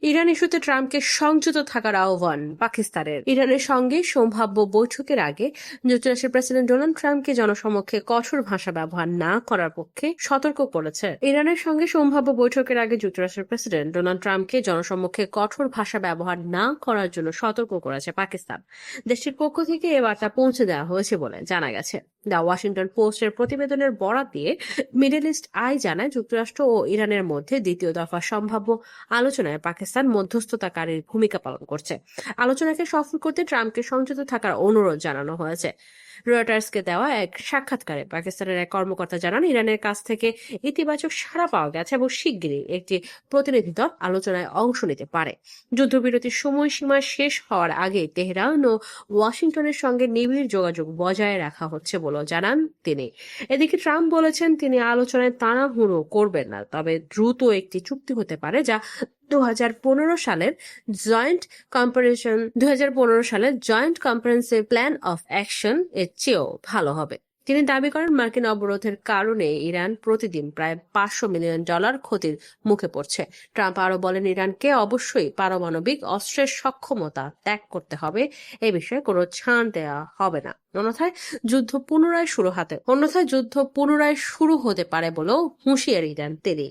Iran ইস্যুতে ট্রাম্পকে সংযত থাকার আহ্বান পাকিস্তানের। ইরানের সঙ্গে সম্ভাব্য বৈঠকের আগে যুক্তরাষ্ট্রের প্রেসিডেন্ট ডোনাল্ড ট্রাম্পকে জনসমক্ষে কঠোর ভাষা ব্যবহার না করার পক্ষে সতর্ক করেছে। ইরানের সঙ্গে সম্ভাব্য বৈঠকের আগে যুক্তরাষ্ট্রের প্রেসিডেন্ট ডোনাল্ড ট্রাম্পকে জনসমক্ষে কঠোর ভাষা ব্যবহার না করার জন্য সতর্ক করেছে পাকিস্তান। দেশটির পক্ষ থেকে এ বার্তা পৌঁছে দেওয়া হয়েছে বলে জানা গেছে। দ্য ওয়াশিংটন পোস্টের প্রতিবেদনের বরাত দিয়ে মিডল ইস্ট আই জানায়, যুক্তরাষ্ট্র ও ইরানের মধ্যে দ্বিতীয় দফা সম্ভাব্য আলোচনায় পাকিস্তান মধ্যস্থতাকারীর ভূমিকা পালন করছে। আলোচনাকে সফল করতে ট্রাম্পকে সংযত থাকার অনুরোধ জানানো হয়েছে। রয়টার্সকে দেওয়া এক সাক্ষাৎকারে পাকিস্তানের এক কর্মকর্তা জানান, ইরানের কাছ থেকে ইতিবাচক সাড়া পাওয়া গেছে এবং শিগগিরই একটি প্রতিনিধি দল আলোচনায় অংশ নিতে পারে। যুদ্ধবিরতির সময়সীমা শেষ হওয়ার আগে তেহরান ও ওয়াশিংটনের সঙ্গে নিবিড় যোগাযোগ বজায় রাখা হচ্ছে বলেও জানান তিনি। এদিকে ট্রাম্প বলেছেন, তিনি আলোচনায় তাড়াহুড়ো করবেন না, তবে দ্রুত একটি চুক্তি হতে পারে যা 2015 সালের joint comprehensive plan of action এর চেয়েও ভালো হবে। তিনি দাবি করেন, মার্কিন অবরোধের কারণে ইরান প্রতিদিন প্রায় $500 মিলিয়ন ক্ষতির মুখে পড়ছে। ট্রাম্প আরো বলেন, ইরানকে অবশ্যই পারমাণবিক অস্ত্রের সক্ষমতা ত্যাগ করতে হবে, এ বিষয়ে কোনো ছাড় দেওয়া হবে না, অন্যথায় যুদ্ধ পুনরায় শুরু হতে পারে বলেও হুঁশিয়ারি দেন তিনি।